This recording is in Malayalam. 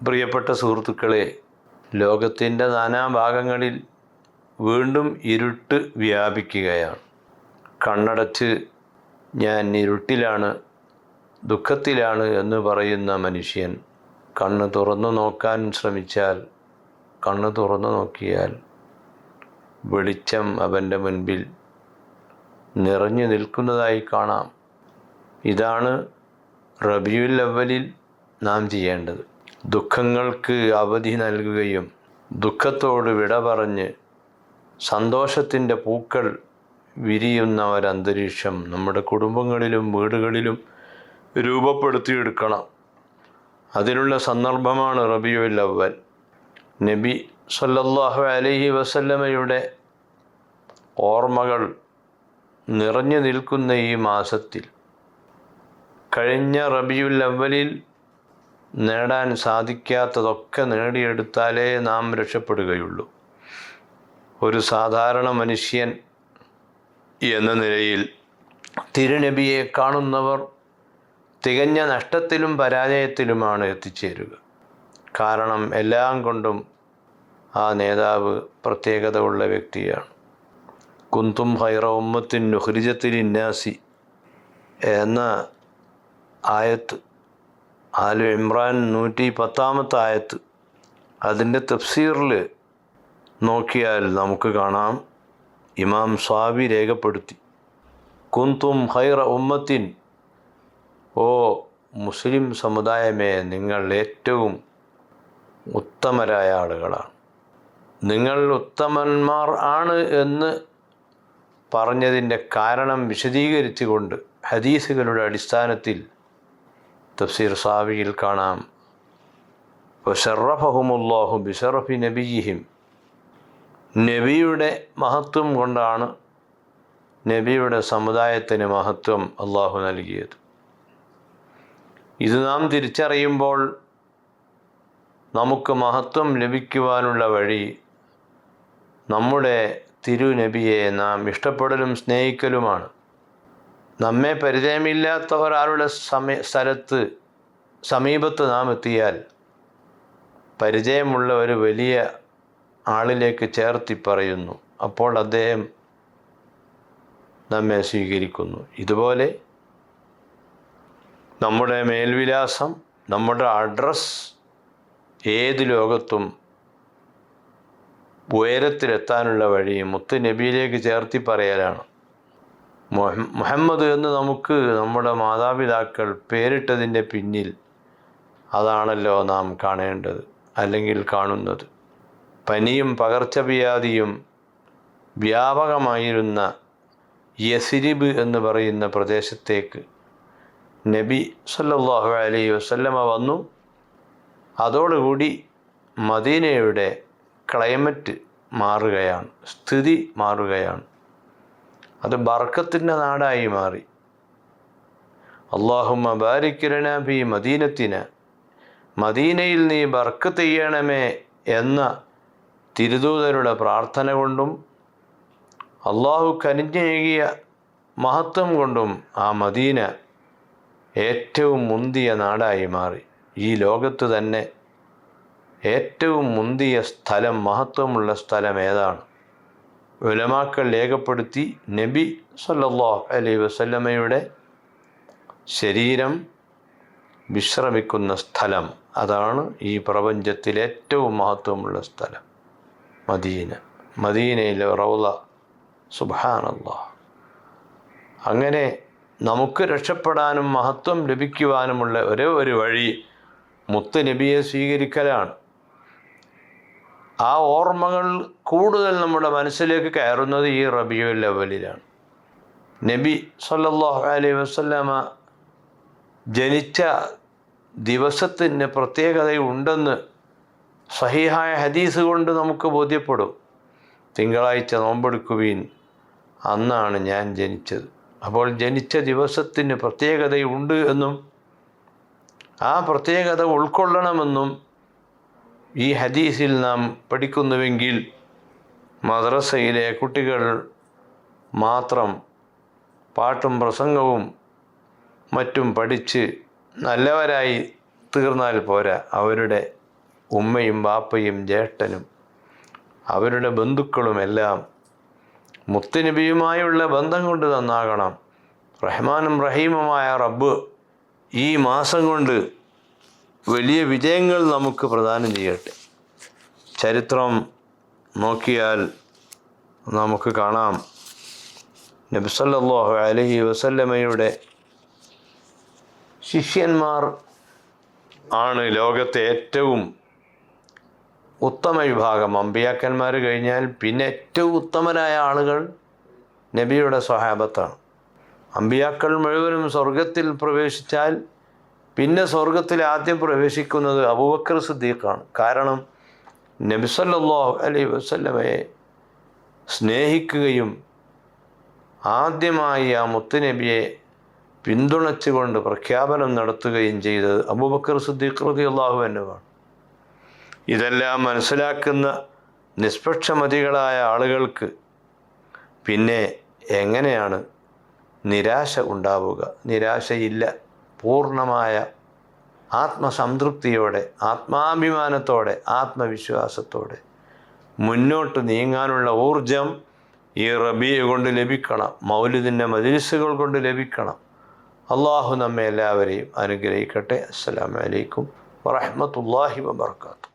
പ്രിയപ്പെട്ട സുഹൃത്തുക്കളെ, ലോകത്തിൻ്റെ നാനാഭാഗങ്ങളിൽ വീണ്ടും ഇരുട്ട് വ്യാപിക്കുകയാണ്. കണ്ണടച്ച് ഞാൻ ഇരുട്ടിലാണ്, ദുഃഖത്തിലാണ് എന്ന് പറയുന്ന മനുഷ്യൻ കണ്ണ് തുറന്നു നോക്കാൻ ശ്രമിച്ചാൽ, കണ്ണ് തുറന്നു നോക്കിയാൽ വെളിച്ചം അവൻ്റെ മുൻപിൽ നിറഞ്ഞു നിൽക്കുന്നതായി കാണാം. ഇതാണ് റബീഉൽ അവ്വലിൽ നാം ചെയ്യേണ്ടത്. ദുഃഖങ്ങൾക്ക് അവധി നൽകുകയും ദുഃഖത്തോട് വിട പറഞ്ഞ് സന്തോഷത്തിൻ്റെ പൂക്കൾ വിരിയുന്ന ഒരന്തരീക്ഷം നമ്മുടെ കുടുംബങ്ങളിലും വീടുകളിലും രൂപപ്പെടുത്തിയെടുക്കണം. അതിനുള്ള സന്ദർഭമാണ് റബീഉൽ അവ്വൽ. നബി സല്ലല്ലാഹു അലൈഹി വസല്ലമയുടെ ഓർമ്മകൾ നിറഞ്ഞു നിൽക്കുന്ന ഈ മാസത്തിൽ കഴിഞ്ഞ റബീഉൽ അവ്വലിൽ നേടാൻ സാധിക്കാത്തതൊക്കെ നേടിയെടുത്താലേ നാം രക്ഷപ്പെടുകയുള്ളൂ. ഒരു സാധാരണ മനുഷ്യൻ എന്ന നിലയിൽ തിരുനബിയെ കാണുന്നവർ തികഞ്ഞ നഷ്ടത്തിലും പരാജയത്തിലുമാണ് എത്തിച്ചേരുക. കാരണം എല്ലാം കൊണ്ടും ആ നേതാവ് പ്രത്യേകത ഉള്ള വ്യക്തിയാണ്. കുന്തും ഖൈറ ഉമ്മത്തിൻ ഉഖ്രിജത്ത് ലിന്നാസി എന്ന ആയത്ത്, ആലു ഇമ്രാൻ 110 ആയത്ത്, അതിൻ്റെ തഫ്സീറിൽ നോക്കിയാൽ നമുക്ക് കാണാം, ഇമാം സ്വാബി രേഖപ്പെടുത്തി, കുന്തും ഖൈറ ഉമ്മത്തിൻ, ഓ മുസ്ലിം സമുദായമേ, നിങ്ങൾ ഏറ്റവും ഉത്തമരായ ആളുകളാണ്. നിങ്ങൾ ഉത്തമന്മാർ ആണ് എന്ന് പറഞ്ഞതിൻ്റെ കാരണം വിശദീകരിച്ചുകൊണ്ട് ഹദീസുകളുടെ അടിസ്ഥാനത്തിൽ തഫ്സീർ സാവിയിൽ കാണാം, വശറഫഹുമുല്ലാഹു ബിശറഫി നബിയിഹിം, നബിയുടെ മഹത്വം കൊണ്ടാണ് നബിയുടെ സമുദായത്തിന് മഹത്വം അള്ളാഹു നൽകിയത്. ഇത് നാം തിരിച്ചറിയുമ്പോൾ നമുക്ക് മഹത്വം ലഭിക്കുവാനുള്ള വഴി നമ്മുടെ തിരുനബിയെ നാം ഇഷ്ടപ്പെടലും സ്നേഹിക്കലുമാണ്. നമ്മെ പരിചയമില്ലാത്ത ഒരാളുടെ സമീപത്ത് നാം എത്തിയാൽ പരിചയമുള്ള ഒരു വലിയ ആളിലേക്ക് ചേർത്തി പറയുന്നു, അപ്പോൾ അദ്ദേഹം നമ്മെ സ്വീകരിക്കുന്നു. ഇതുപോലെ നമ്മുടെ മേൽവിലാസം, നമ്മുടെ അഡ്രസ് ഏത് ലോകത്തും ഉയരത്തിലെത്താനുള്ള വഴി മുത്ത് നബിയിലേക്ക് ചേർത്തി പറയലാണ്. മുഹമ്മദ് എന്ന് നമുക്ക് നമ്മുടെ മാതാപിതാക്കൾ പേരിട്ടതിൻ്റെ പിന്നിൽ അതാണല്ലോ നാം കാണേണ്ടത്, അല്ലെങ്കിൽ കാണുന്നത്. പനിയും പകർച്ചവ്യാധിയും വ്യാപകമായിരുന്ന യസ്രിബ് എന്ന് പറയുന്ന പ്രദേശത്തേക്ക് നബി സല്ലല്ലാഹു അലൈഹി വസല്ലമ വന്നു. അതോടുകൂടി മദീനയുടെ ക്ലൈമറ്റ് മാറുകയാണ്, സ്ഥിതി മാറുകയാണ്. അത് ബർക്കത്തിൻ്റെ നാടായി മാറി. അല്ലാഹുമ്മ ബാരിക് ലനാ ഫീ മദീനത്തിന, മദീനയിൽ നീ ബർക്കത്ത് ചെയ്യണമേ എന്ന തിരുദൂതരുടെ പ്രാർത്ഥന കൊണ്ടും അള്ളാഹു കനിഞ്ഞേകിയ മഹത്വം കൊണ്ടും ആ മദീന ഏറ്റവും മുന്തിയ നാടായി മാറി. ഈ ലോകത്ത് തന്നെ ഏറ്റവും മുന്തിയ സ്ഥലം, മഹത്വമുള്ള സ്ഥലം ഏതാണ്? ഉലമാക്കൾ രേഖപ്പെടുത്തി, നബി സല്ലല്ലാഹു അലൈഹി വസല്ലമയുടെ ശരീരം വിശ്രമിക്കുന്ന സ്ഥലം, അതാണ് ഈ പ്രപഞ്ചത്തിലെ ഏറ്റവും മഹത്വമുള്ള സ്ഥലം, മദീന. മദീനയിലെ റൗള, സുബ്ഹാനല്ലാഹ്. അങ്ങനെ നമുക്ക് രക്ഷപ്പെടാനും മഹത്വം ലഭിക്കുവാനുമുള്ള ഒരേ ഒരു വഴി മുത്ത് നബിയെ സ്വീകരിക്കലാണ്. ആ ഓർമ്മകൾ കൂടുതൽ നമ്മുടെ മനസ്സിലേക്ക് കയറുന്നത് ഈ റബീഉൽ അവ്വലിലാണ്. നബി സല്ലല്ലാഹു അലൈഹി വസല്ലമ ജനിച്ച ദിവസത്തിന് പ്രത്യേകതയുണ്ടെന്ന് സഹീഹായ ഹദീസ് കൊണ്ട് നമുക്ക് ബോധ്യപ്പെടും. തിങ്കളാഴ്ച നോമ്പെടുക്കുവീൻ, അന്നാണ് ഞാൻ ജനിച്ചത്. അപ്പോൾ ജനിച്ച ദിവസത്തിന് പ്രത്യേകതയുണ്ട് എന്നും ആ പ്രത്യേകത ഉൾക്കൊള്ളണമെന്നും ഈ ഹദീസിൽ നാം പഠിക്കുന്നുവെങ്കിൽ മദ്രസയിലെ കുട്ടികൾ മാത്രം പാട്ടും പ്രസംഗവും മറ്റും പഠിച്ച് നല്ലവരായി തീർന്നാൽ പോരാ. അവരുടെ ഉമ്മയും ബാപ്പയും ജ്യേഷ്ഠനും അവരുടെ ബന്ധുക്കളുമെല്ലാം മുത്തുനബിയുമായുള്ള ബന്ധം കൊണ്ട് നന്നാകണം. റഹ്മാനും റഹീമുമായ റബ്ബ് ഈ മാസം കൊണ്ട് വലിയ വിജയങ്ങൾ നമുക്ക് പ്രദാനം ചെയ്യട്ടെ. ചരിത്രം നോക്കിയാൽ നമുക്ക് കാണാം, നബി സല്ലല്ലാഹു അലൈഹി വസല്ലമയുടെ ശിഷ്യന്മാർ ആണ് ലോകത്തെ ഏറ്റവും ഉത്തമ വിഭാഗം. അമ്പിയാക്കന്മാർ കഴിഞ്ഞാൽ പിന്നെ ഏറ്റവും ഉത്തമരായ ആളുകൾ നബിയുടെ സ്വഹാബത്താണ്. അമ്പിയാക്കൾ മുഴുവനും സ്വർഗത്തിൽ പ്രവേശിച്ചാൽ പിന്നെ സ്വർഗത്തിൽ ആദ്യം പ്രവേശിക്കുന്നത് അബൂബക്കർ സിദ്ദീഖാണ്. കാരണം നബി സല്ലല്ലാഹു അലൈഹി വസല്ലമയെ സ്നേഹിക്കുകയും ആദ്യമായി ആ മുത്തുനബിയെ പിന്തുണച്ചുകൊണ്ട് പ്രഖ്യാപനം നടത്തുകയും ചെയ്തത് അബൂബക്കർ സിദ്ദീഖ് റളിയല്ലാഹു അൻഹുവാണ്. ഇതെല്ലാം മനസ്സിലാക്കുന്ന നിഷ്പക്ഷമതികളായ ആളുകൾക്ക് പിന്നെ എങ്ങനെയാണ് നിരാശ ഉണ്ടാവുക? നിരാശയില്ല. പൂർണ്ണമായ ആത്മസംതൃപ്തിയോടെ, ആത്മാഭിമാനത്തോടെ, ആത്മവിശ്വാസത്തോടെ മുന്നോട്ട് നീങ്ങാനുള്ള ഊർജം ഈ റബീഅ് കൊണ്ട് ലഭിക്കണം. മൗലിദിൻ്റെ മജ്‌ലിസുകൾ കൊണ്ട് ലഭിക്കണം. അള്ളാഹു നമ്മെ എല്ലാവരെയും അനുഗ്രഹിക്കട്ടെ. അസ്സലാമു അലൈക്കും വറഹ്മത്തുള്ളാഹി വബറകാതുഹു.